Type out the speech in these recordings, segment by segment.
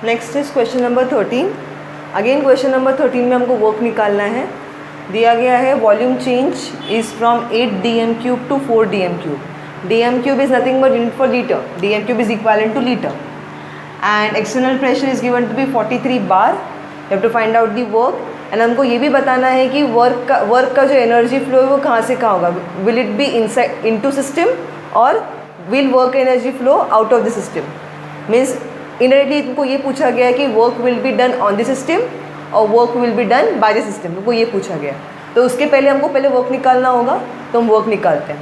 Next is question number 13। Again question number 13 में हमको work निकालना है। दिया गया है volume change is from 8 dm³ to 4 dm³। dm³ is nothing but unit for litre, dm³ is equal to litre and external pressure is given to be 43 bar. You have to find out the work and हमको ये भी बताना है कि work का जो energy flow है वो कहाँ से कहाँ होगा। Will it be inside into system और will work energy flow out of the system. Means indirectly तुमको ये पूछा गया है कि work will be done on the system और work will be done by the system, तुमको ये पूछा गया। तो उसके पहले हमको पहले वर्क निकालना होगा, तो हम वर्क निकालते हैं।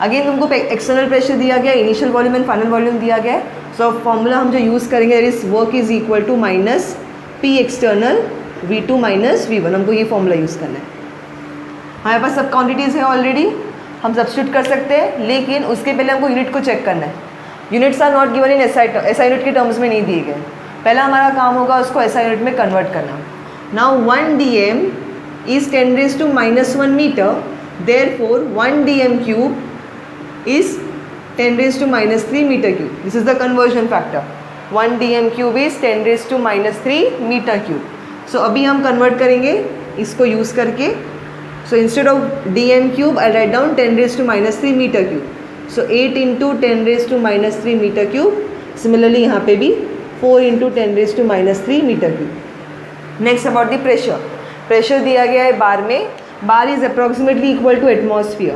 अगेन तुमको एक्सटर्नल प्रेशर दिया गया, initial volume and final volume दिया गया है। सो फॉर्मूला हम जो यूज़ करेंगे that is work is equal to minus P external V2 minus V1, हमको ये फॉर्मूला यूज़ करना है। हमारे पास सब क्वांटिटीज़ है ऑलरेडी, हम सब्स्टिट्यूट कर सकते हैं, लेकिन उसके पहले हमको यूनिट को चेक करना है। Units are not given in SI unit के टर्म्स में नहीं दिए गए। पहला हमारा काम होगा उसको SI यूनिट में कन्वर्ट करना। Now 1 dm is 10⁻⁻1 metre, therefore 1 dm³ is 10⁻³ metre cube. This is the conversion factor. 1 dm³ is 10⁻³ metre cube. So अभी हम कन्वर्ट करेंगे इसको यूज़ करके। So instead of dm³ I write down 10⁻³ metre cube. So 8 × 10⁻³ metre cube. Similarly यहाँ पे भी 4 × 10⁻³ metre cube. Next about the pressure. Pressure दिया गया है बार में। Bar is approximately equal to atmosphere.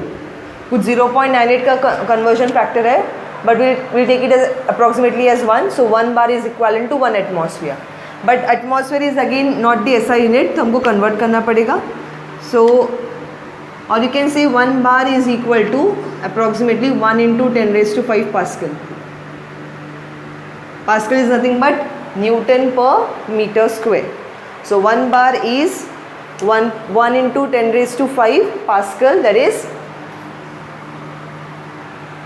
कुछ 0.98 का कन्वर्जन फैक्टर है, but we'll take it as approximately as 1. So 1 bar is equivalent to 1 atmosphere. But atmosphere is again not the SI unit, तो हमको convert करना पड़ेगा. So or you can say 1 bar is equal to approximately 1 × 10⁵ Pascal. Pascal is nothing but Newton per meter square. So 1 bar is 1 × 10⁵ Pascal, that is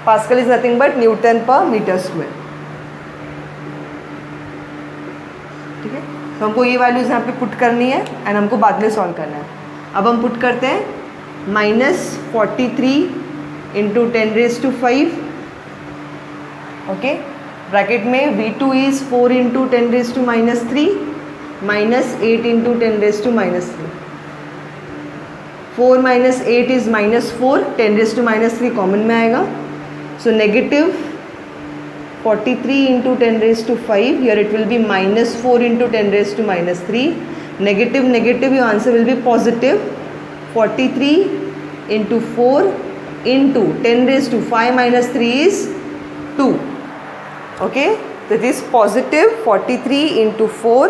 Pascal is nothing but Newton per meter square. ठीक है, तो हमको ये values यहाँ पे put करनी है and हमको बाद में सॉल्व करना है। अब हम पुट करते हैं -43 × 10⁵, ओके, ब्रैकेट में V2 is 4 × 10⁻³ minus 8 × 10⁻³। 4 - 8 is -4, 10⁻³ common में आएगा। So negative 43 × 10⁵, here it will be -4 × 10⁻³ negative negative, your answer will be positive 43 × 4 × 10⁵ -3 is 2. Okay, that is positive 43 × 4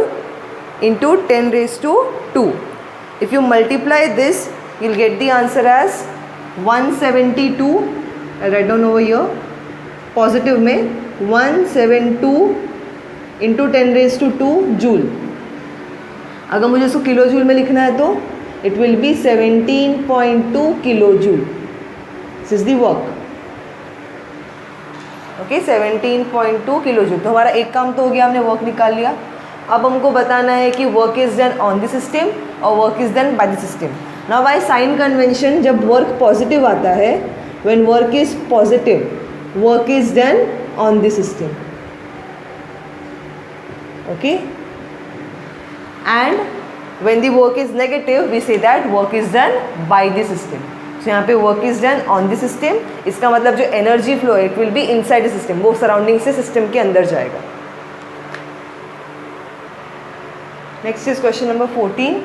× 10⁵2. If you multiply this, you'll get the answer as 172. I write down over here, positive में 172 × 10⁻² joule. अगर मुझे इसको kilo joule में लिखना है तो it will be 17.2 kilo joule. This is the work. Okay, 17.2 kilo joule. तो हमारा एक काम तो हो गया, हमने वर्क निकाल लिया। अब हमको बताना है कि work is done on the system और work is done by the system. Now by sign convention, जब वर्क पॉजिटिव आता है, when work is positive, work is done on the system, okay, and when the work is negative we say that work is done by the system. So यहाँ पे work is done on the system, इसका मतलब जो energy flow है it will be inside the system, वो surrounding से system के अंदर जाएगा। Next is question number 14।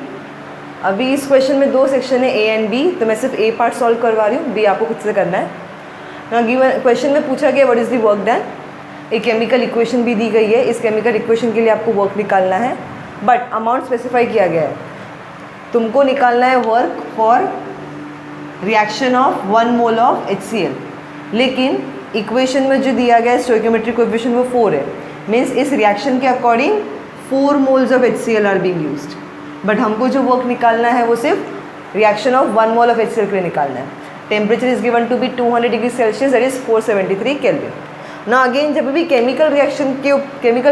अभी इस क्वेश्चन में 2 सेक्शन है, A एंड B, तो मैं सिर्फ A पार्ट सॉल्व करवा रही हूँ, B आपको खुद से करना है ना। गिवन क्वेश्चन में पूछा गया what is the work done. एक केमिकल इक्वेशन भी दी गई है, इस केमिकल इक्वेशन के लिए आपको वर्क निकालना है, बट अमाउंट स्पेसिफाई किया गया है। तुमको निकालना है work for reaction of 1 mole of HCl, लेकिन इक्वेशन में जो दिया गया है स्टोइकियोमेट्रिक कोएफिशिएंट वो 4 है। मीन्स इस रिएक्शन के according 4 moles of HCl are being used, but हमको जो वर्क निकालना है वो सिर्फ reaction of 1 mole of HCl के लिए निकालना है। Temperature is given to be 200 degree Celsius, that is 473 kelvin. ना अगेन जब भी केमिकल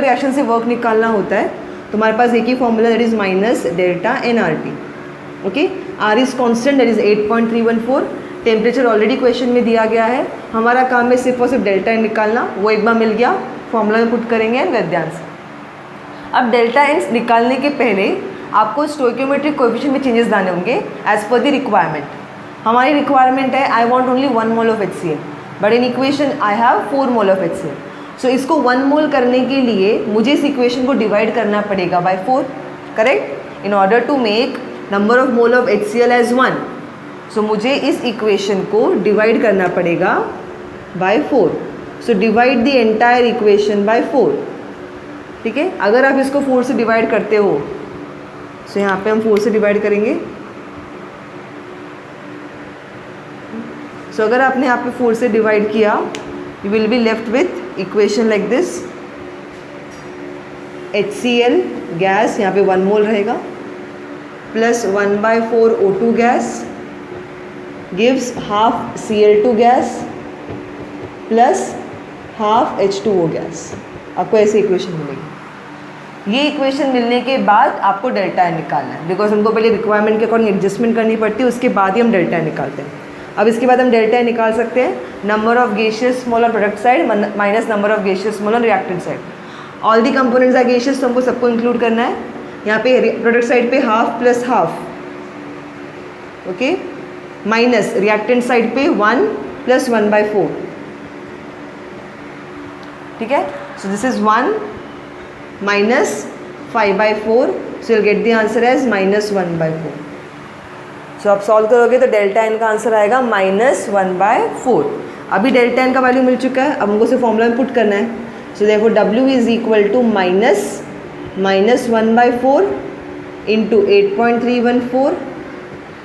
रिएक्शन से वर्क निकालना होता है तो हमारे पास एक ही formula, that is -ΔNRT। Okay, R is constant, that is 8.314। Temperature already question में दिया गया है, हमारा काम है सिर्फ और सिर्फ डेल्टा निकालना। वो एक बार मिल गया, फॉर्मूला में पुट करेंगे एंड वेट द आंसर। अब डेल्टा एन निकालने के पहले आपको स्टोइकियोमेट्रिक कोएफिशिएंट में चेंजेस लाने होंगे एज पर द रिक्वायरमेंट। हमारी रिक्वायरमेंट है I want only 1 mole of HCl, but in equation I have 4 mole of HCl। सो इसको 1 मोल करने के लिए मुझे इस इक्वेशन को डिवाइड करना पड़ेगा by 4, correct, in order to make number of mole of HCl as 1। So मुझे इस इक्वेशन को डिवाइड करना पड़ेगा by 4। So divide the entire equation by 4, ठीक है। अगर आप इसको 4 से डिवाइड करते हो, सो यहाँ पे हम 4 से डिवाइड करेंगे। सो अगर आपने यहाँ पे 4 से डिवाइड किया, you will be left with equation like this, HCl gas यहाँ पे 1 मोल रहेगा plus 1/4 O2 gas gives half Cl2 gas plus half H2O gas. आपको ऐसी इक्वेशन मिलेगी। ये इक्वेशन मिलने के बाद आपको डेल्टा एन निकालना है, बिकॉज हमको पहले रिक्वायरमेंट के अकॉर्डिंग एडजस्टमेंट करनी पड़ती है, उसके बाद ही हम डेल्टा एन निकालते हैं। अब इसके बाद हम डेल्टा एन निकाल सकते हैं number of gaseous mole on product side minus number of gaseous mole on reactant side. All the components are gaseous, तो हमको सबको इंक्लूड करना है। यहाँ पे प्रोडक्ट साइड पे half plus half, okay, minus reactant side पे 1 प्लस 1/4, ठीक है। सो दिस इज 1 माइनस 5/4, सो you'll get the answer as -1/4। So आप सॉल्व करोगे तो डेल्टा एन का आंसर आएगा -1/4। अभी डेल्टा एन का वैल्यू मिल चुका है, अब हमको उसे फॉर्मूला में पुट करना है। So therefore W is equal to -1/4 into 8.314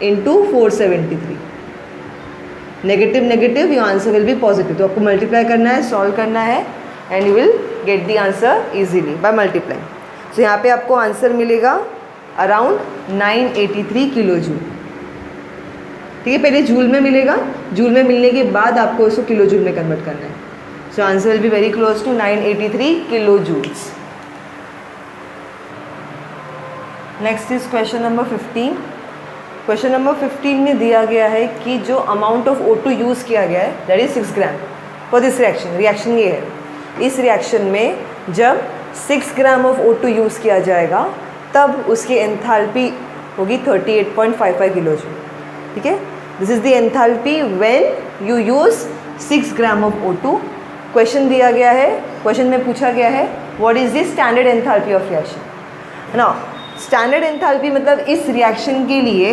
into 473। Negative negative, your answer will be positive. तो आपको मल्टीप्लाई करना है, सॉल्व करना है, and you will get the answer easily by multiply. So यहाँ पे आपको आंसर मिलेगा अराउंड 983 किलो जूल, ठीक है। पहले जूल में मिलेगा, जूल में मिलने के बाद आपको इसको किलो जूल में कन्वर्ट करना है। So answer will be very close to 983 kilo joules. Next is question number 15। Question number 15 में दिया गया है कि जो अमाउंट ऑफ O2 यूज़ किया गया है that is 6 gram for this reaction. Reaction ये है, इस रिएक्शन में जब 6 ग्राम ऑफ O2 यूज़ किया जाएगा तब उसकी एंथैल्पी होगी 38.55 किलो जूल, ठीक है। This is the enthalpy when you use 6 gram of O2। Question दिया गया है, क्वेश्चन में पूछा गया है what is the standard enthalpy of reaction. ना स्टैंडर्ड एंथैल्पी मतलब इस रिएक्शन के लिए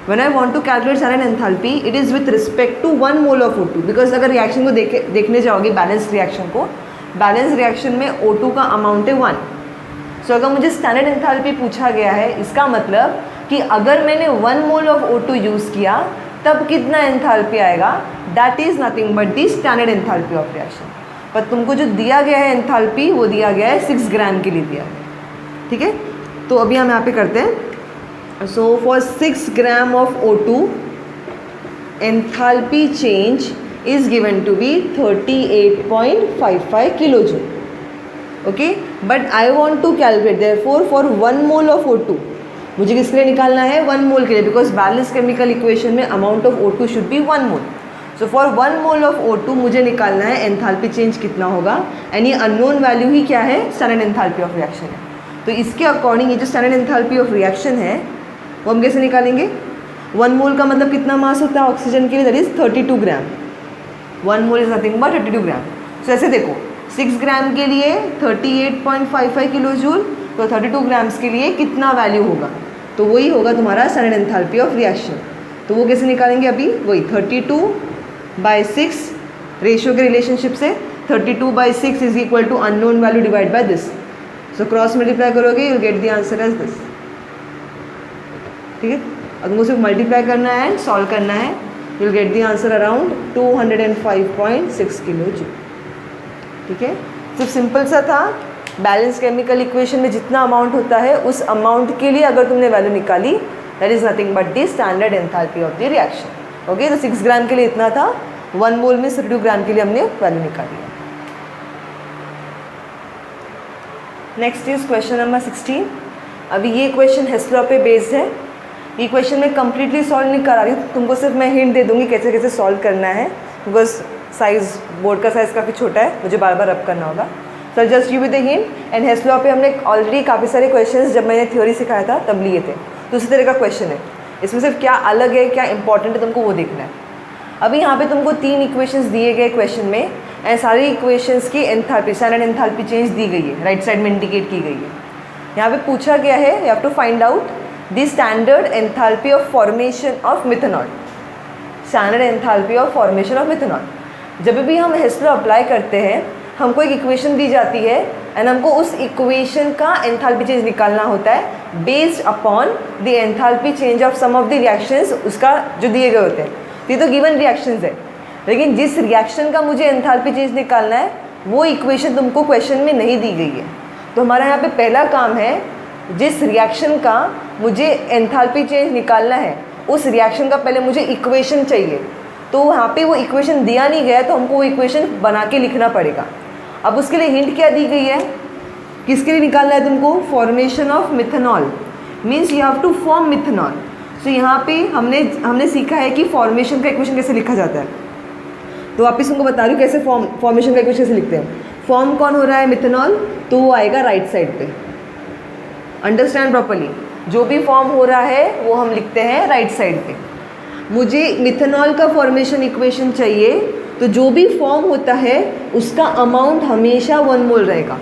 when I want to calculate standard enthalpy it is with respect to 1 mole of O2, because अगर रिएक्शन को देखने जाओगे बैलेंस रिएक्शन को, बैलेंस रिएक्शन में O2 का अमाउंट है 1। सो अगर मुझे स्टैंडर्ड एंथैल्पी पूछा गया है, इसका मतलब कि अगर मैंने 1 मोल ऑफ O2 यूज़ किया तब कितना एंथैल्पी आएगा, that is nothing but the standard enthalpy of reaction. पर तुमको जो दिया गया है एंथैल्पी वो दिया गया है 6 ग्राम के लिए दिया है, ठीक है। तो अभी हम यहाँ पे करते हैं। So for 6 gram of O2 enthalpy change is given to be 38.55 kilojule, okay, but I want to calculate therefore for 1 mole of O2 मुझे किसके लिए निकालना है, 1 मोल के लिए, बिकॉज बैलेंस केमिकल इक्वेशन में amount of O2 should be 1 mole. So for 1 mole of O2 मुझे निकालना है एंथैल्पी चेंज कितना होगा, एंड ये अननोन वैल्यू ही क्या है, स्टैंडर्ड एंथैल्पी ऑफ रिएक्शन है। तो इसके अकॉर्डिंग ये जो स्टैंडर्ड एंथैल्पी ऑफ रिएक्शन है वो हम कैसे निकालेंगे। 1 मोल का मतलब कितना मास होता है ऑक्सीजन के लिए, that is 32 gram. 1 mole is nothing but 32 ग्राम। सो ऐसे देखो 6 ग्राम के लिए 38.55 किलो जूल, तो 32 ग्राम्स के लिए कितना वैल्यू होगा, तो वही होगा तुम्हारा स्टैंडर्ड एंथैल्पी ऑफ रिएक्शन। तो वो कैसे निकालेंगे, अभी वही 32/6 रेशियो के रिलेशनशिप से 32/6 is equal to unknown value divide by this. So cross multiply करोगे you get the answer as this, ठीक है। अब तुमको सिर्फ मल्टीप्लाई करना है एंड सॉल्व करना है, you will get the answer around 205.6 kilo joule, ठीक है। सिर्फ सिंपल सा था, बैलेंस केमिकल इक्वेशन में जितना अमाउंट होता है उस अमाउंट के लिए अगर तुमने वैल्यू निकाली that is nothing but the standard enthalpy of the reaction, okay. तो 6 ग्राम के लिए इतना था, 1 मोल में 32 ग्राम के लिए हमने वैल्यू निकाली है। Next is question number 16। अभी ये क्वेश्चन हेस लॉ पे बेस्ड है। ये क्वेश्चन मैं कम्प्लीटली सॉल्व नहीं करा रही हूँ, तुमको सिर्फ मैं हिंट दे दूँगी कैसे कैसे सॉल्व करना है, बिकॉज साइज़ बोर्ड का साइज़ काफ़ी छोटा है, मुझे बार बार रब करना होगा। Sir just give you the hint. And Hess law पे हमने ऑलरेडी काफ़ी सारे क्वेश्चंस जब मैंने थ्योरी सिखाया था तब लिए थे, तो उसी तरह का क्वेश्चन है। इसमें सिर्फ क्या अलग है, क्या इंपॉर्टेंट है, तुमको वो देखना है। अभी यहाँ पे तुमको 3 इक्वेशंस दिए गए क्वेश्चन में, एंड सारी इक्वेशंस की enthalpy, standard enthalpy change the गई है, राइट साइड में इंडिकेट की गई है। यहाँ पे पूछा गया है, you have to find out the standard enthalpy of formation of methanol. Standard enthalpy of formation of methanol. जब भी हम हेस लॉ अप्लाई करते हैं, हमको एक इक्वेशन दी जाती है एंड हमको उस इक्वेशन का एंथैल्पी चेंज निकालना होता है based upon the enthalpy change of some of the reactions, उसका जो दिए गए होते हैं। ये तो गिवन रिएक्शंस है, लेकिन जिस रिएक्शन का मुझे एंथैल्पी चेंज निकालना है वो इक्वेशन तुमको क्वेश्चन में नहीं दी गई है। तो हमारा यहाँ पे पहला काम है, जिस रिएक्शन का मुझे एंथैल्पी चेंज निकालना है उस रिएक्शन का पहले मुझे इक्वेशन चाहिए। तो वहाँ पे वो इक्वेशन दिया नहीं गया, तो हमको वो इक्वेशन बना के लिखना पड़ेगा। अब उसके लिए हिंट क्या दी गई है, किसके लिए निकालना है तुमको? Formation of methanol, means you have to form methanol. So यहाँ पे हमने सीखा है कि फॉर्मेशन का इक्वेशन कैसे लिखा जाता है। तो वापस तुमको बता रही हूँ कैसे फॉर्मेशन का इक्वेशन कैसे लिखते हैं। फॉर्म कौन हो रहा है? मिथेनॉल, तो वो आएगा राइट साइड पे। अंडरस्टैंड प्रॉपर्ली, जो भी फॉर्म हो रहा है वो हम लिखते हैं राइट साइड पे। मुझे मिथेनॉल का फॉर्मेशन इक्वेशन चाहिए, तो जो भी फॉर्म होता है उसका अमाउंट हमेशा 1 मोल रहेगा,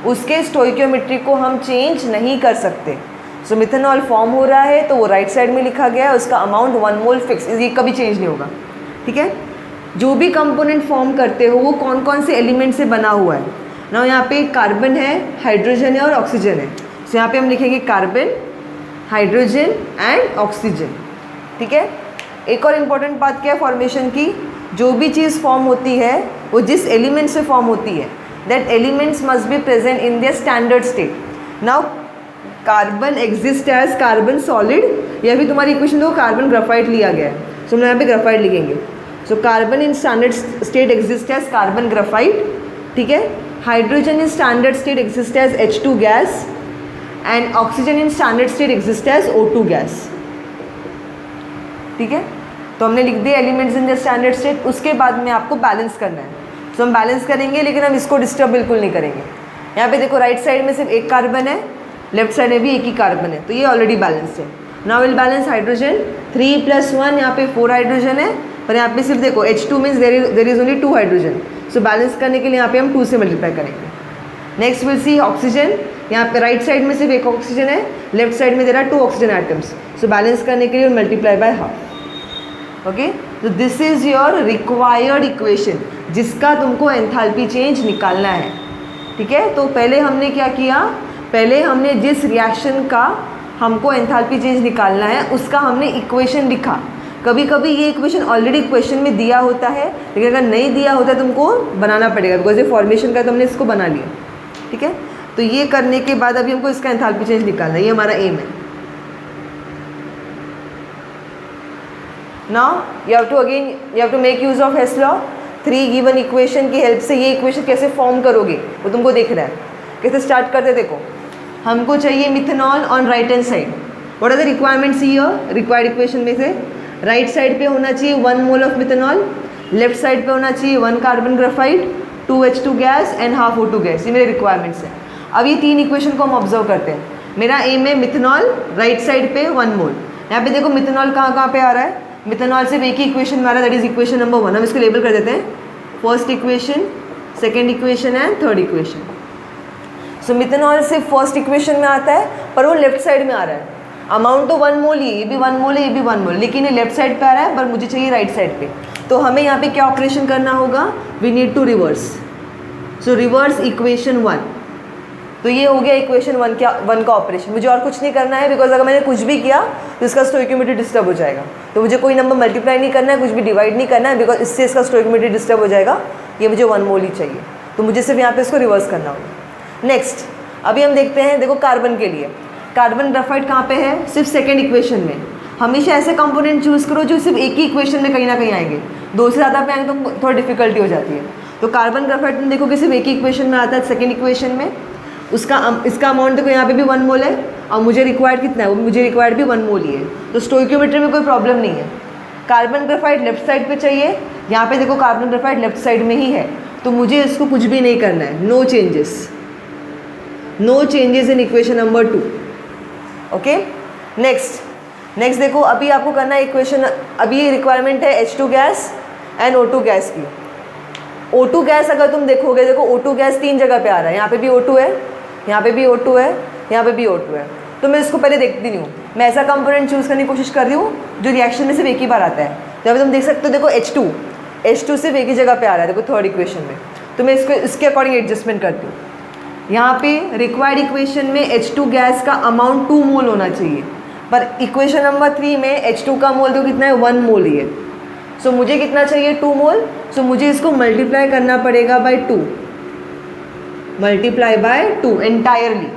उसके स्टोइकियोमेट्री को हम चेंज नहीं कर सकते। सो मिथेनॉल फॉर्म हो रहा है तो वो राइट साइड में लिखा गया है, उसका अमाउंट 1 मोल फिक्स, ये कभी चेंज नहीं होगा। ठीक है, जो भी कंपोनेंट फॉर्म करते हो वो कौन कौन से एलिमेंट से बना हुआ है ना। यहाँ पे कार्बन है, हाइड्रोजन है और ऑक्सीजन है। सो यहाँ पे हम लिखेंगे कार्बन, हाइड्रोजन एंड ऑक्सीजन। ठीक है, एक और इम्पॉर्टेंट बात क्या है फॉर्मेशन की, जो भी चीज़ फॉर्म होती है वो जिस एलिमेंट से फॉर्म होती है that elements must be present in their standard state. Now carbon exist as carbon solid, या भी तुम्हारी इक्वेशन दो कार्बन ग्राफाइट लिया गया है, सो हम यहाँ पे ग्राफाइट लिखेंगे। So carbon in standard state exist as carbon graphite. ठीक है, hydrogen in standard state exist as H2 gas and oxygen in standard state exist as O2 gas. ठीक है, तो हमने लिख दिया elements in the standard state. उसके बाद में आपको बैलेंस करना है, तो हम बैलेंस करेंगे, लेकिन हम इसको डिस्टर्ब बिल्कुल नहीं करेंगे। यहाँ पे देखो राइट साइड में सिर्फ एक कार्बन है, लेफ्ट साइड में भी एक ही कार्बन है, तो ये ऑलरेडी बैलेंस है। नाउ विल बैलेंस हाइड्रोजन, 3 + 1, यहाँ पे 4 हाइड्रोजन है, पर यहाँ पे सिर्फ देखो H2 means there is only 2 hydrogen. So balance करने के लिए यहाँ पे हम 2 से मल्टीप्लाई करेंगे। नेक्स्ट विल सी ऑक्सीजन, यहाँ पे राइट साइड में सिर्फ एक ऑक्सीजन है, लेफ्ट साइड में there are 2 oxygen atoms. So balance करने के लिए मल्टीप्लाई बाय हाफ। ओके, तो this is your required equation जिसका तुमको एंथैल्पी चेंज निकालना है। ठीक है, तो पहले हमने क्या किया, पहले हमने जिस रिएक्शन का हमको एंथैल्पी चेंज निकालना है उसका हमने इक्वेशन लिखा। कभी कभी ये इक्वेशन ऑलरेडी क्वेश्चन में दिया होता है, लेकिन अगर नहीं दिया होता है तुमको बनाना पड़ेगा, बिकॉज ये फॉर्मेशन का तो हमने इसको बना लिया। ठीक है, तो ये करने के बाद अभी हमको इसका एंथैल्पी चेंज निकालना है, ये हमारा एम है। Now you have to make use of Hess law। 3 given equation की हेल्प से ये इक्वेशन कैसे फॉर्म करोगे वो तुमको देखना है। कैसे स्टार्ट करते देखो, हमको चाहिए methanol on right hand side. What are the requirements here? Required equation में से राइट साइड पे होना चाहिए 1 mole of methanol, left side पे होना चाहिए 1 carbon graphite, 2 H2 gas and half O2 gas. ये मेरे रिक्वायरमेंट्स हैं। अब ये 3 इक्वेशन को हम ऑब्जर्व करते हैं। मेरा एम है मिथेनॉल राइट साइड पे 1 मोल। यहाँ पे देखो मिथेनॉल कहाँ पे आ रहा है, मिथेनॉल सिर्फ एक ही इक्वेशन में आ रहा है, दैट इज इक्वेशन नंबर 1। हम इसको लेबल कर देते हैं first equation, second equation and third equation. So methanol सिर्फ फर्स्ट इक्वेशन में आता है, पर वो लेफ्ट साइड में आ रहा है। अमाउंट तो 1 मोल ही, ये भी 1 मोल है, ये भी 1 मोल, लेकिन ये लेफ्ट साइड पे आ रहा है, पर मुझे चाहिए राइट साइड पे। तो हमें यहाँ पे क्या ऑपरेशन करना होगा, we need to reverse. So reverse equation 1। तो ये हो गया इक्वेशन 1 का ऑपरेशन। मुझे और कुछ नहीं करना है, बिकॉज अगर मैंने कुछ भी किया तो इसका स्टोइकियोमेट्री डिस्टर्ब हो जाएगा। तो मुझे कोई नंबर मल्टीप्लाई नहीं करना है, कुछ भी डिवाइड नहीं करना है, बिकॉज इससे इसका स्टोइकियोमेट्री डिस्टर्ब हो जाएगा। ये मुझे 1 मोल ही चाहिए, तो मुझे सिर्फ यहाँ पे इसको रिवर्स करना होगा। नेक्स्ट अभी हम देखते हैं, देखो कार्बन के लिए कार्बन ग्राफाइट कहाँ पे है, सिर्फ सेकेंड इक्वेशन में। हमेशा ऐसे कंपोनेंट चूज़ करो जो सिर्फ एक ही इक्वेशन में कहीं ना कहीं आएंगे, 2 से ज़्यादा पे आएंगे तो थोड़ी डिफिकल्टी हो जाती है। तो कार्बन ग्राफाइट में देखो कि सिर्फ एक ही इक्वेशन में आता है, सेकेंड इक्वेशन में। इसका अमाउंट देखो यहाँ पे भी 1 मोल है, और मुझे रिक्वायर्ड कितना है, वो मुझे रिक्वायर्ड भी 1 मोल ही है। तो स्टोइकियोमेट्री में कोई प्रॉब्लम नहीं है। कार्बन ग्राफाइट लेफ्ट साइड पे चाहिए, यहाँ पे देखो कार्बन ग्राफाइट लेफ्ट साइड में ही है, तो मुझे इसको कुछ भी नहीं करना है, no changes, no changes in equation number 2। Okay, next देखो, अभी आपको करना है इक्वेशन, अभी ये रिक्वायरमेंट है H2 gas and O2 gas की। O2 गैस अगर तुम देखोगे, देखो O2 गैस 3 जगह पे आ रहा है, यहाँ पे भी O2 है, यहाँ पे भी O2 है, यहाँ पे भी O2 है। तो मैं इसको पहले देखती नहीं हूँ, मैं ऐसा कंपोनेंट चूज़ करने की कोशिश कर रही हूँ जो रिएक्शन में सिर्फ एक ही बार आता है। जब तुम देख सकते हो, देखो H2 सिर्फ एक ही जगह पे आ रहा है, देखो थर्ड इक्वेशन में, तो मैं इसको इसके अकॉर्डिंग एडजस्टमेंट करती हूँ। यहाँ पे रिक्वायर्ड इक्वेशन में H2 गैस का अमाउंट 2 मोल होना चाहिए, पर इक्वेशन नंबर 3 में H2 का मोल तो कितना है, 1 मोल ही है। सो मुझे कितना चाहिए, 2 मोल। सो मुझे इसको मल्टीप्लाई करना पड़ेगा by 2, multiply by 2 entirely.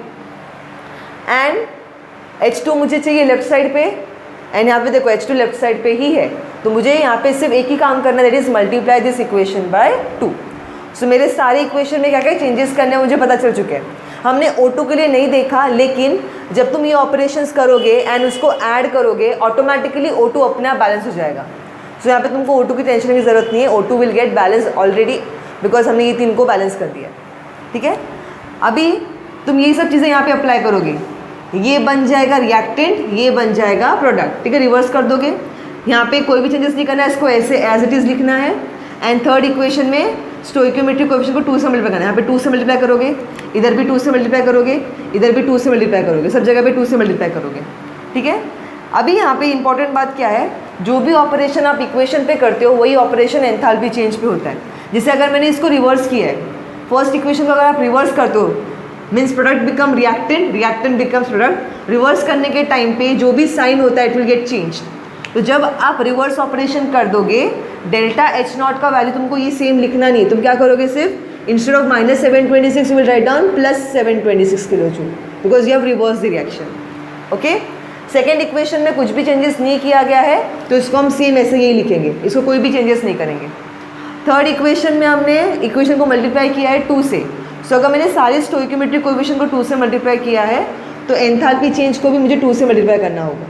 And H2 मुझे चाहिए लेफ्ट साइड पे, एंड यहाँ पे देखो H2 लेफ्ट साइड पे ही है, तो मुझे यहाँ पे सिर्फ एक ही काम करना है, that is multiply this equation by 2। सो मेरे सारे इक्वेशन में क्या क्या चेंजेस करने हैं मुझे पता चल चुके हैं। हमने O2 के लिए नहीं देखा, लेकिन जब तुम ये ऑपरेशंस करोगे एंड उसको ऐड करोगे, ऑटोमेटिकली O2 अपने आप बैलेंस हो जाएगा। सो यहाँ पे तुमको O2 की टेंशन की ज़रूरत नहीं है, O2 will get balance already, because हमने ये 3 को बैलेंस कर दिया। ठीक है, अभी तुम ये सब चीज़ें यहाँ पे अप्लाई करोगे, ये बन जाएगा रिएक्टेंट, ये बन जाएगा प्रोडक्ट। ठीक है, रिवर्स कर दोगे, यहाँ पे कोई भी चेंजेस नहीं करना है, इसको ऐसे एज इट इज़ लिखना है। एंड थर्ड इक्वेशन में स्टोइकियोमेट्रिक कोएफिशिएंट को 2 से मल्टीप्लाई करना है, यहाँ पे 2 से मल्टीप्लाई करोगे, इधर भी 2 से मल्टीप्लाई करोगे, इधर भी 2 से मल्टीप्लाई करोगे, सब जगह पे 2 से मल्टीप्लाई करोगे। ठीक है, अभी यहाँ पे इंपॉर्टेंट बात क्या है, जो भी ऑपरेशन आप इक्वेशन पे करते हो वही ऑपरेशन एंथैल्पी चेंज पे होता है। जैसे अगर मैंने इसको रिवर्स किया है, फर्स्ट इक्वेशन को अगर आप रिवर्स करते हो, means product become reactant, reactant becomes product. Reverse करने के टाइम पे जो भी साइन होता है इट विल गेट चेंज। तो जब आप रिवर्स ऑपरेशन कर दोगे, डेल्टा H0 का वैल्यू तुमको ये सेम लिखना नहीं है, तुम क्या करोगे, सिर्फ instead of -726 you will write down +726 kilo joule, because you have reverse the reaction. Okay, second equation में कुछ भी चेंजेस नहीं किया गया है, तो इसको हम सेम ऐसे यही लिखेंगे, इसको कोई भी चेंजेस नहीं करेंगे। थर्ड इक्वेशन में हमने इक्वेशन को मल्टीप्लाई किया है 2 से। सो अगर मैंने सारे स्टोइकियोमेट्रिक कोएफिशिएंट को 2 से मल्टीप्लाई किया है, तो एंथैल्पी चेंज को भी मुझे 2 से मल्टीप्लाई करना होगा।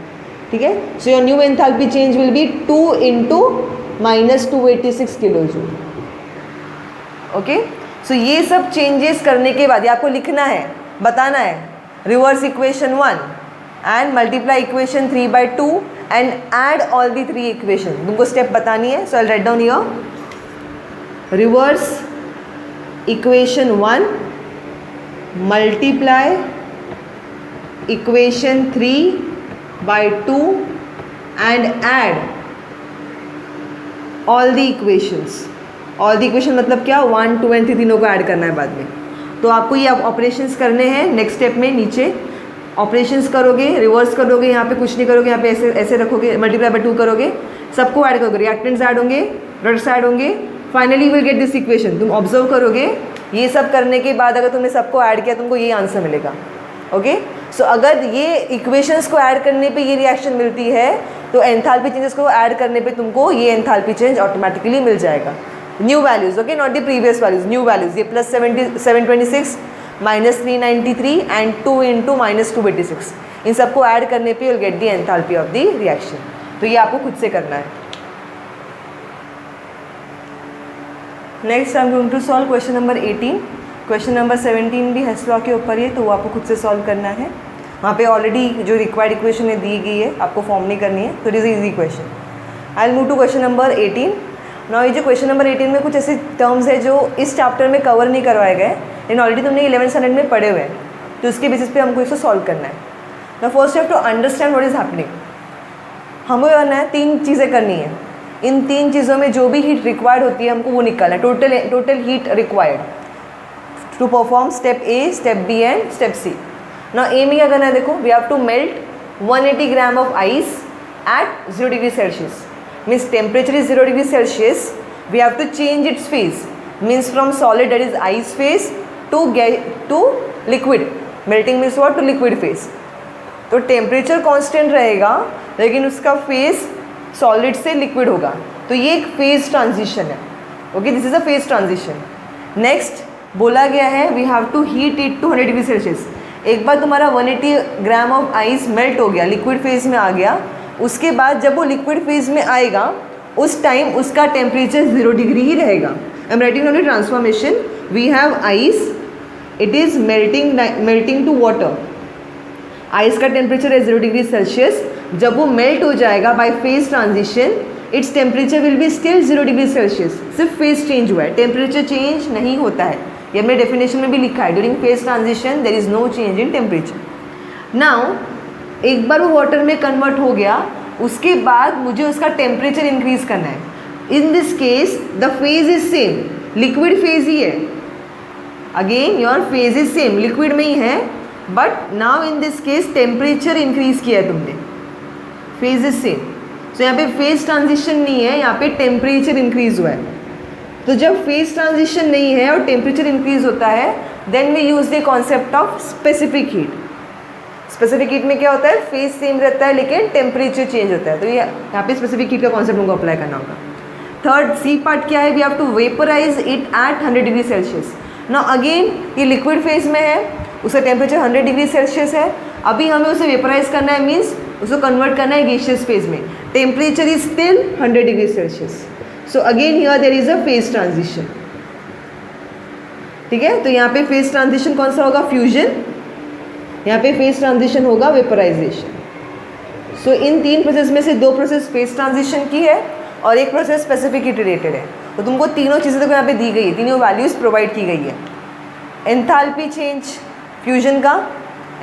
ठीक है, so your new enthalpy change will be 2 × -286 kilo joule. Okay, so ये सब चेंजेस करने के बाद ये आपको लिखना है, बताना है, reverse equation 1 and multiply equation 3 by 2 and add all the 3 equation. तुमको स्टेप बतानी है, so I write down here, reverse equation 1, multiply equation 3 by 2 and add all the equations. All the equation मतलब क्या, 1, 2 एंड 3 तीनों को add करना है बाद में। तो आपको ये ऑपरेशंस करने हैं। नेक्स्ट स्टेप में नीचे ऑपरेशंस करोगे, रिवर्स करोगे, यहाँ पे कुछ नहीं करोगे, यहाँ पे ऐसे ऐसे रखोगे, मल्टीप्लाई बाय 2 करोगे, सबको ऐड करोगे, रिएक्टेंट्स ऐड होंगे, प्रोडक्ट्स ऐड होंगे, finally will get this equation. तुम ऑब्जर्व करोगे, ये सब करने के बाद अगर तुमने सबको ऐड किया तुमको ये आंसर मिलेगा। ओके, सो अगर ये इक्वेशंस को ऐड करने पे ये रिएक्शन मिलती है, तो एंथैल्पी चेंजेस को ऐड करने पे तुमको ये एंथैल्पी चेंज ऑटोमेटिकली मिल जाएगा। New values, okay, not the previous values, new values. ये +726 -393 एंड 2 × -286, इन सबको ऐड करने पे you will get the enthalpy of the reaction. तो ये आपको खुद से करना है। Next I am going to solve question number 18। Question number 17 भी हेस लॉ के ऊपर ही है, तो वो आपको खुद से सॉल्व करना है। वहाँ पे ऑलरेडी जो रिक्वायर्ड इक्वेशन है दी गई है, आपको फॉर्म नहीं करनी है, तो it is easy question. I will move to question number 18। Now ये जो क्वेश्चन नंबर 18 में कुछ ऐसे टर्म्स है जो इस चैप्टर में कवर नहीं करवाए गए, लेकिन ऑलरेडी तुमने 11th स्टैंडर्ड में पढ़े हुए हैं, तो उसके बेसिस पे हमको इसको सॉल्व करना है। Now first you have to understand what is happening. हमको करना है 3 चीज़ें करनी है। इन 3 चीज़ों में जो भी हीट रिक्वायर्ड होती है हमको वो निकालना है, total heat required to perform step A, step B and step C. Now A में क्या करना है, देखो, we have to melt 180 gram of ice at 0 degree Celsius, means temperature is 0 degree Celsius, we have to change its phase, means from solid that is ice phase to liquid, melting means what, to liquid phase. तो temperature constant रहेगा, लेकिन उसका phase solid से liquid होगा, तो ये एक phase transition है। Okay, this is a phase transition. Next बोला गया है we have to heat it to 100 degree Celsius. एक बार तुम्हारा 180 ग्राम ऑफ आइस मेल्ट हो गया, लिक्विड फेज में आ गया, उसके बाद जब वो लिक्विड फेज में आएगा उस टाइम उसका टेम्परेचर 0 डिग्री ही रहेगा, I am writing only transformation. We have ice, it is melting to water. Ice का टेम्परेचर है 0 डिग्री सेल्सियस. जब वो मेल्ट हो जाएगा by phase transition, its temperature will be still 0 degree Celsius. सिर्फ फेज चेंज हुआ है, टेम्परेचर चेंज नहीं होता है. ये हमने डेफिनेशन में भी लिखा है, during phase transition there is no change in temperature. Now एक बार वो वाटर में कन्वर्ट हो गया, उसके बाद मुझे उसका टेम्परेचर इंक्रीज करना है. In this case the phase is same, liquid phase ही है. Again your phase is same, liquid में ही है, but now in this case temperature increase किया है तुमने. Phase is same. सो यहाँ पे फेज ट्रांजिशन नहीं है, यहाँ पे टेम्परेचर इंक्रीज हुआ है. तो जब फेज ट्रांजिशन नहीं है और टेम्परेचर इंक्रीज होता है, then we use the concept of specific heat. Specific heat में क्या होता है, फेज सेम रहता है लेकिन टेम्परेचर चेंज होता है. तो ये यहाँ पे स्पेसिफिक हीट का कॉन्सेप्ट हमको अप्लाई करना होगा. थर्ड सी पार्ट क्या है, we have to vaporise it at 100 degree Celsius. Now again ये लिक्विड फेज में है, उसका टेम्परेचर 100 डिग्री सेल्सियस है. अभी हमें उसे वेपराइज करना है, मीन्स उसको कन्वर्ट करना है गैसियस फेज में. Temperature is still 100 degree Celsius. So again here there is a phase transition. ठीक है, तो यहाँ पे फेज ट्रांजिशन कौन सा होगा, फ्यूजन. यहाँ पे फेज ट्रांजिशन होगा वेपराइजेशन. सो इन 3 प्रोसेस में से 2 प्रोसेस फेज ट्रांजिशन की है और एक प्रोसेस स्पेसिफिक हीट रिलेटेड है. तो तुमको तीनों चीज़ें देखो यहाँ पे दी गई है, तीनों वैल्यूज प्रोवाइड की गई है. एंथैल्पी चेंज फ्यूजन का,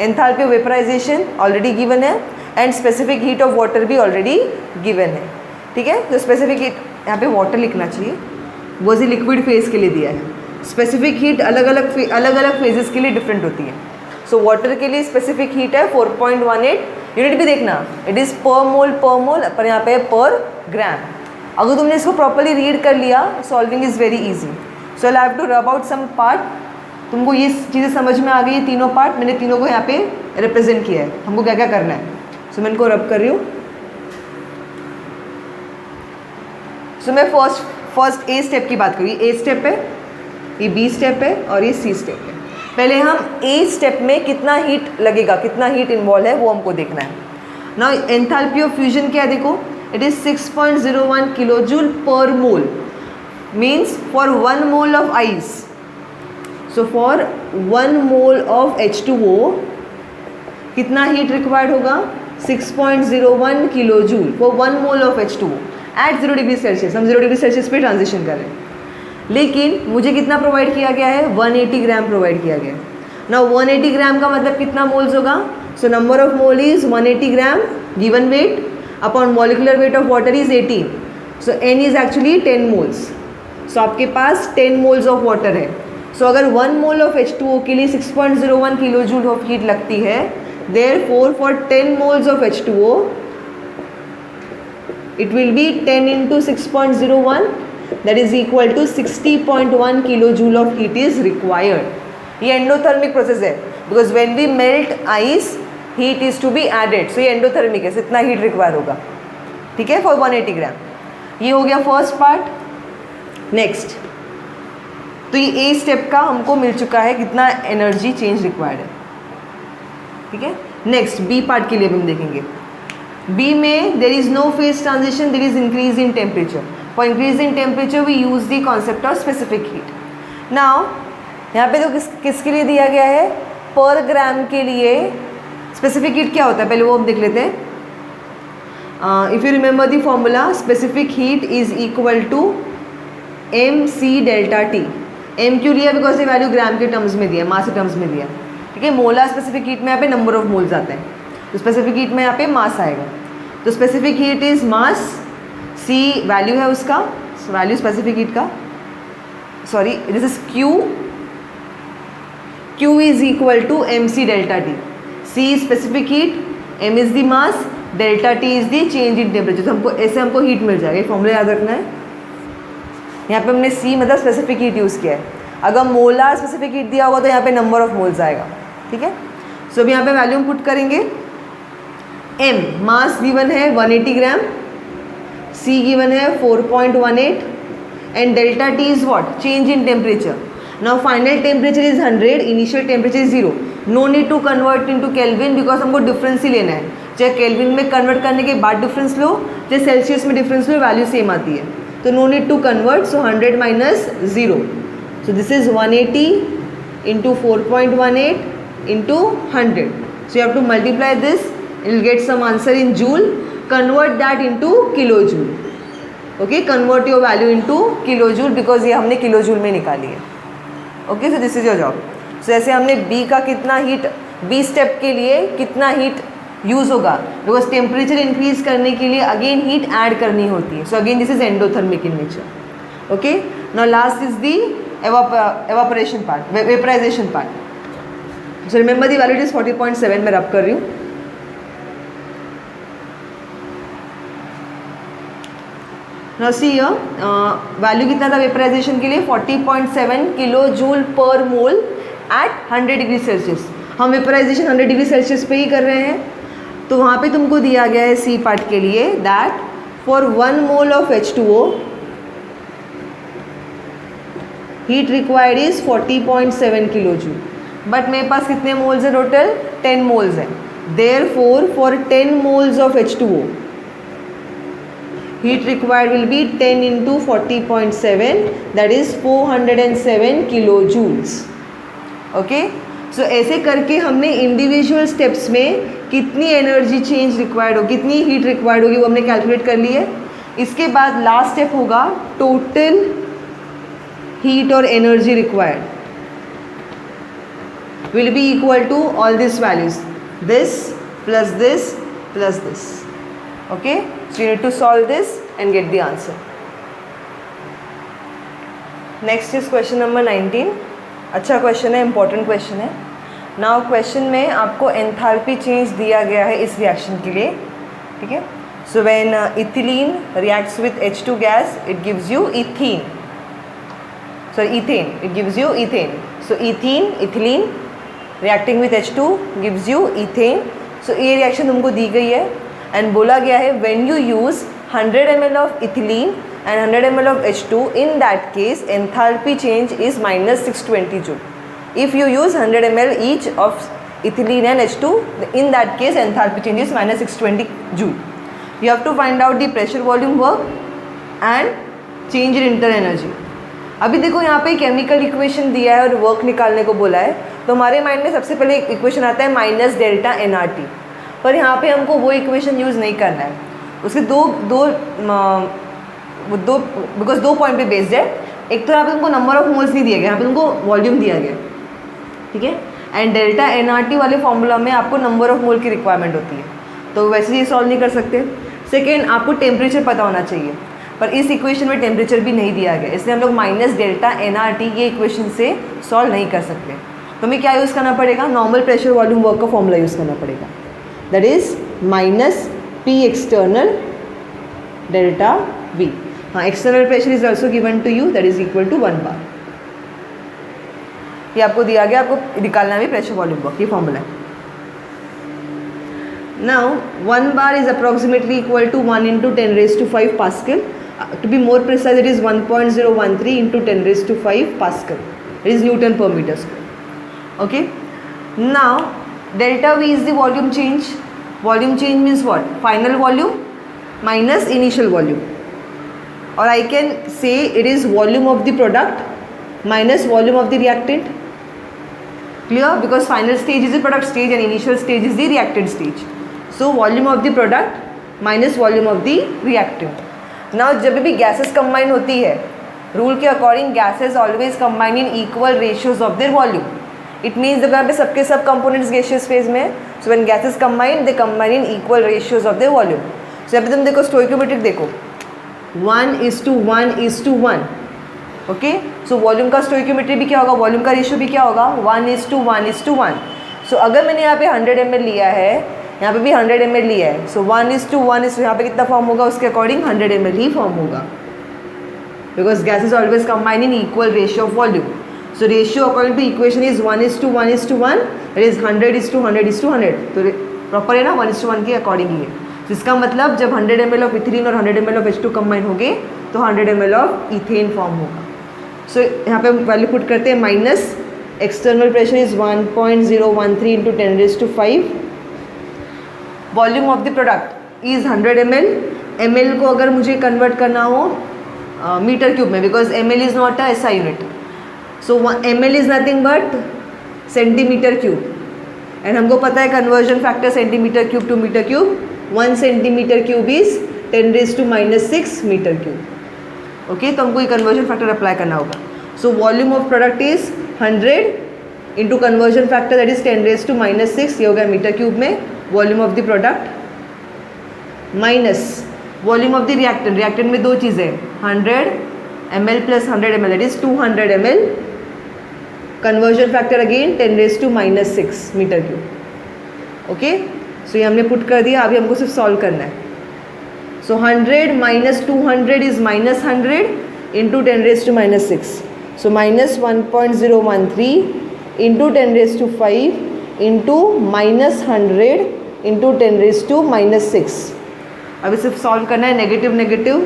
enthalpy of vaporization already given है, and specific heat of water भी ऑलरेडी गिवन है. ठीक है, तो स्पेसिफिक हीट यहाँ पे वाटर लिखना चाहिए, वो जी लिक्विड फेज के लिए दिया है. स्पेसिफिक हीट अलग अलग फेजेस के लिए डिफरेंट होती है. सो वाटर के लिए स्पेसिफिक हीट है 4.18. यूनिट भी देखना, इट इज़ पर मोल, पर यहाँ पे पर ग्राम. अगर तुमने इसको प्रॉपरली रीड कर लिया, solving is very easy. So I have to rub out some part. तुमको ये चीज़ें समझ में आ गई, तीनों पार्ट मैंने तीनों को यहाँ पे रिप्रेजेंट किया है, हमको क्या क्या करना है. सो मैं इनको रब कर रही हूँ. सो मैं फर्स्ट ए स्टेप की बात करूँ. ए स्टेप है, ये बी स्टेप है और ये सी स्टेप है. पहले हम ए स्टेप में कितना हीट लगेगा, कितना हीट इन्वॉल्व है वो हमको देखना है. नाउ एंथैल्पी ऑफ फ्यूजन क्या है, देखो it is 6.01 kilo joule per mole, means for 1 mole of ice. So for 1 mole of H2O कितना हीट रिक्वायर्ड होगा, 6.01 kilo joule for 1 mole of H2O at 0 degree Celsius. हम 0 degree Celsius पे transition कर रहे हैं, लेकिन मुझे कितना प्रोवाइड किया गया है, 180 ग्राम प्रोवाइड किया गया है. नाउ 180 ग्राम का मतलब कितना मोल्स होगा. So number of mole is 180 gram given weight upon molecular weight of water is 18. So n is actually 10 moles. सो आपके पास 10 मोल्स ऑफ वाटर है. सो अगर 1 मोल ऑफ H2O के लिए 6.01 किलो जूल ऑफ हीट लगती है, therefore for 10 moles of H2O it will be 10 into 6.01, that is equal to 60.1 kilojoule of heat is required. ये एंडोथर्मिक प्रोसेस है, because when we melt ice heat is to be added. so ये endothermic है, इतना heat require होगा. ठीक है, for 180 ग्राम. ये हो गया फर्स्ट पार्ट. नेक्स्ट, तो ये ए स्टेप का हमको मिल चुका है कितना एनर्जी चेंज रिक्वायर्ड है. ठीक है, नेक्स्ट बी पार्ट के लिए भी हम देखेंगे. बी में there is no phase transition, there is increase in temperature. For increase in temperature we use the concept of specific heat. Now यहाँ पे तो किसके लिए दिया गया है, पर ग्राम के लिए. स्पेसिफिक हीट क्या होता है पहले वो हम देख लेते हैं. If you remember the formula, specific heat is equal to mc delta T. M क्यों लिया, बिकॉज ये वैल्यू ग्राम के टर्म्स में दिया, मास के टर्म्स में दिया. ठीक है, मोलर स्पेसिफिक हीट में यहाँ पे नंबर ऑफ मोल्स आते हैं, तो स्पेसिफिक हीट में यहाँ पे मास आएगा. तो specific heat is mass, C value है उसका, वैल्यू स्पेसिफिक हीट का, sorry this is Q is equal to mc delta T. C specific heat, m is the mass, delta T is the change in temperature. तो हमको ऐसे हमको heat मिल जाएगा, ये formula याद रखना है. यहाँ पे हमने C मतलब स्पेसिफिक हीट यूज़ किया है. अगर मोलार स्पेसिफिक हीट दिया होगा तो यहाँ पे नंबर ऑफ मोल्स आएगा. ठीक है, सो अभी यहाँ पे वैल्यू पुट करेंगे. M मास गिवन है 180 ग्राम, C गिवन है 4.18 and delta T is what, change in temperature. Now final temperature is 100, initial temperature is 0. No need to convert into kelvin, because हमको डिफरेंस ही लेना है. चाहे केल्विन में कन्वर्ट करने के बाद डिफरेंस लो, चाहे सेल्सियस में डिफरेंस लो, वैल्यू सेम आती है. तो no need to convert, so 100 minus 0, so this is 180 into 4.18 into 100. So you have to multiply this, you will get some answer in joule. Convert that into kilojoule. Okay, convert your value into kilojoule because ये हमने kilojoule में निकाली है. Okay, so this is your job. So ऐसे हमने B का कितना heat, B step के लिए कितना हीट यूज़ होगा, बिकॉज टेम्परेचर इंक्रीज करने के लिए अगेन हीट ऐड करनी होती है. So again this is endothermic in nature. Okay, now last is the evaporation part, vaporization part. So remember the value is 40.7. मैं रब कर रही हूँ. Now see here, वैल्यू कितना था वेपराइजेशन के लिए 40.7 किलो जूल पर मोल एट 100 डिग्री सेल्सियस. हम वेपराइजेशन 100 डिग्री सेल्सियस पे ही कर रहे हैं, तो वहाँ पे तुमको दिया गया है सी पार्ट के लिए that for 1 mole of H2O heat required is 40.7 kilo joule. But मेरे पास कितने मोल्स हैं टोटल? 10 मोल्स हैं. Therefore for 10 moles of H2O heat required will be 10 into 40.7, that is 407 kilojoules. Okay, so ऐसे करके हमने individual steps में कितनी energy change required हो, कितनी हीट रिक्वायर्ड होगी वो हमने कैलकुलेट कर ली है. इसके बाद लास्ट स्टेप होगा टोटल हीट और energy required will be equal to all these values, this plus this plus this. Okay, so you need to solve this and get the answer. Next is question number 19. अच्छा question है, important question है. Now question में आपको enthalpy change दिया गया है इस reaction के लिए. ठीक है, so when ethylene reacts with H2 gas it gives you ethene, sorry ethane, it gives you ethane. So ethene, ethylene reacting with H2 gives you ethane. So ये रिएक्शन तुमको दी गई है एंड बोला गया है when you use 100 ml of ethylene and 100 ml of H2, in that case enthalpy change is minus 620 joule. If you use 100 ml each of ethylene and H2, in that case enthalpy change is minus 620 joule. You have to find out the pressure volume work and change in inter energy. अभी देखो यहाँ पे chemical equation दिया है और work निकालने को बोला है, तो हमारे माइंड में सबसे पहले इक्वेशन आता है माइनस डेल्टा NRT. पर यहाँ पे हमको वो इक्वेशन यूज़ नहीं करना है. उसके दो बिकॉज दो पॉइंट पे बेस्ड है. एक तो यहाँ पे तुमको नंबर ऑफ मोल्स नहीं दिया गया, यहाँ पे तुमको वॉल्यूम दिया गया. ठीक है, एंड डेल्टा NRT वाले फॉर्मूला में आपको नंबर ऑफ मोल की रिक्वायरमेंट होती है, तो वैसे ये सॉल्व नहीं कर सकते. सेकेंड, आपको टेम्परेचर पता होना चाहिए, पर इस इक्वेशन में टेम्परेचर भी नहीं दिया गया, इसलिए हम लोग माइनस डेल्टा NRT ये इक्वेशन से सॉल्व नहीं कर सकते. तो हमें क्या यूज़ करना पड़ेगा? नॉर्मल प्रेशर वॉल्यूम वर्क का फॉर्मूला यूज़ करना पड़ेगा, that is minus P external delta V. हाँ, external pressure is also given to you, that is equal to 1 bar. ये आपको दिया गया, आपको निकालना भी प्रेशर वॉल्यूम वर्क, ये फॉर्मूला है. Now 1 bar is approximately equal to 1 into 10⁵ pascal. To be more precise it is 1.013 into 10⁵ pascal. It is newton per metre square. Okay, now delta V is the volume change. Volume change means what? Final volume minus initial volume. or I can say it is volume of the product minus volume of the reactant. Clear? Because final stage is the product stage and initial stage is the reactant stage. So volume of the product minus volume of the reactant. Now जब भी gases combine होती है, rule के according gases always combine in equal ratios of their volume. It means जब यहाँ पे सबके सब components gaseous phase में, so when gases combine they combine in equal ratios of their volume. So यहाँ पे तुम देखो stoichiometric देखो 1:1:1. ओके, सो वॉल्यूम का स्टोइक्योमेट्री भी क्या होगा, वॉल्यूम का रेशियो भी क्या होगा 1:1:1. सो अगर मैंने यहाँ पे 100 ml लिया है, यहाँ पे भी 100 ml लिया है, सो 1:1 यहाँ पे कितना फॉर्म होगा, उसके अकॉर्डिंग 100 ml ही फॉर्म होगा, because gases always combine in equal ratio of volume. So ratio according to equation is 1:1:1, that is 100:100:100. तो प्रॉपर है ना, 1:1 के अकॉर्डिंग ही है. जिसका मतलब जब 100 ml ऑफ इथिलीन और 100 ml ऑफ H2 कंबाइन होंगे तो 100 ml ऑफ इथेन फॉर्म होगा. सो यहाँ पे वैल्यू पुट करते हैं. Minus external pressure is 1.013 into 10⁵. Volume of the product is 100 ml. ml को अगर मुझे कन्वर्ट करना हो मीटर क्यूब में, because ml is not a SI unit. So ml is nothing but centimetre cube, and हमको पता है conversion factor centimetre cube to metre cube, 1 centimetre cube is 10⁻⁻⁶ metre cube. Okay, तो हमको ये conversion factor apply करना होगा. So volume of product is 100 into conversion factor that is 10⁻⁶, ये हो गया मीटर क्यूब में volume of the product, minus volume of the reactant. Reactant में दो चीज़ें, 100 ml plus 100 ml that is 200 ml, conversion factor again 10⁻⁻⁶ metre cube. Okay, so ये हमने put कर दिया. अभी हमको सिर्फ सॉल्व करना है. सो 100 minus 200 is minus 100 into 10⁻⁻⁶. So minus 1.013 into 10⁵ into minus 100 into 10⁻⁻⁶. अभी सिर्फ सॉल्व करना है. नेगेटिव नेगेटिव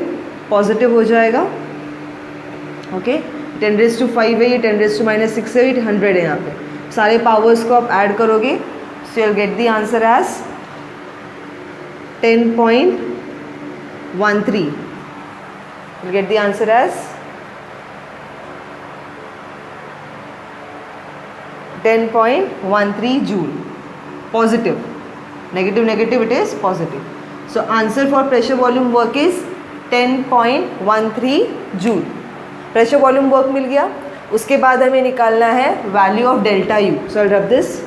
पॉजिटिव हो जाएगा. ओके, 10⁵ है, ये 10⁻⁻⁶ है, 100 है. यहाँ पे सारे पावर्स को आप ऐड करोगे, so you will get the answer as 10.13. You get the answer as 10.13 joule. Positive, negative negative it is positive. So answer for pressure volume work is 10.13 joule. Pressure volume work मिल गया. उसके बाद हमें निकालना है value of delta U. So I rub this.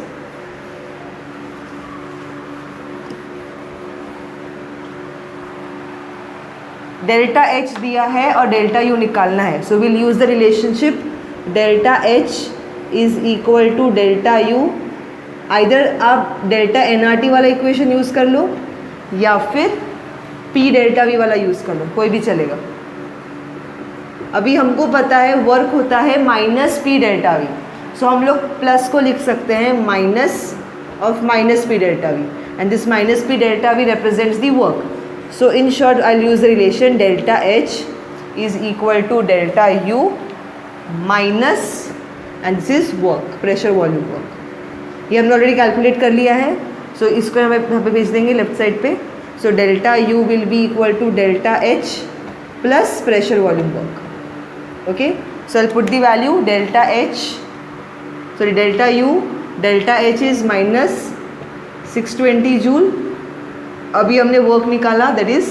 Delta H दिया है और डेल्टा यू निकालना है. So will use the relationship delta H is equal to delta U. Either आप डेल्टा NRT वाला इक्वेशन यूज़ कर लो या फिर P डेल्टा V वाला यूज़ कर लो, कोई भी चलेगा. अभी हमको पता है वर्क होता है माइनस P डेल्टा V. सो हम लोग प्लस को लिख सकते हैं minus of minus P delta V, and this minus P delta V represents the work. So in short I'll use the relation delta H is equal to delta U minus, and this is work, pressure volume work. ये हमने already calculate कर लिया है. सो इसको हम यहाँ पे भेज देंगे लेफ्ट साइड पे. So delta U will be equal to delta H plus pressure volume work. Okay, so I put the value delta H, sorry delta U, delta H is minus 620 joule. अभी हमने work निकाला that is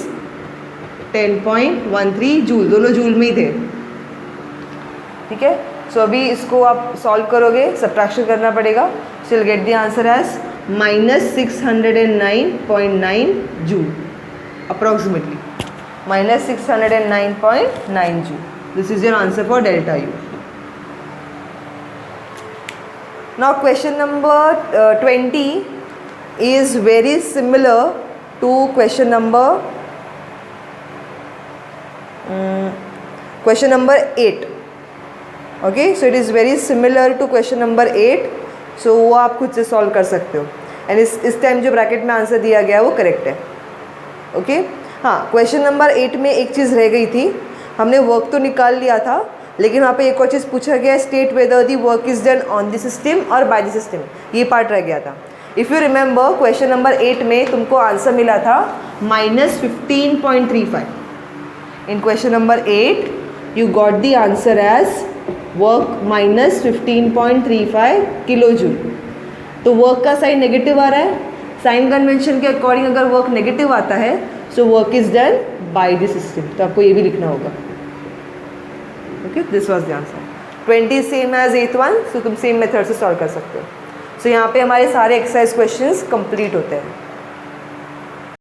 10.13 joule, दोनों joule में ही थे. ठीक है, सो अभी इसको आप सॉल्व करोगे, सब्ट्रैक्शन करना पड़ेगा. So will get the answer as minus 609.9 joule approximately, minus 609.9 joule. This is your answer for delta U. Now question number 20 is very similar to question number 8. Okay, so it is very similar to question number 8. so वो आप खुद से solve कर सकते हो. And इस time जो bracket में आंसर दिया गया है वो करेक्ट है. ओके, हाँ, क्वेश्चन नंबर 8 में एक चीज़ रह गई थी. हमने वर्क तो निकाल लिया था, लेकिन वहाँ पे एक और चीज़ पूछा गया, state whether the work is done on the system और बाय द सिस्टम. ये पार्ट रह गया था. If you remember question number 8 में तुमको आंसर मिला था minus 15.35. In question number 8 you got the answer as work minus 15.35 kilo joule. तो वर्क का साइन नेगेटिव आ रहा है. साइन कन्वेंशन के अकॉर्डिंग अगर वर्क नेगेटिव आता है so work is done by the system. तो आपको ये भी लिखना होगा. Okay, this was the answer. 20 same as 8th one. So तुम सेम मेथड से सॉल्व कर सकते हो. सो यहाँ पे हमारे सारे एक्सरसाइज क्वेश्चंस कंप्लीट होते हैं.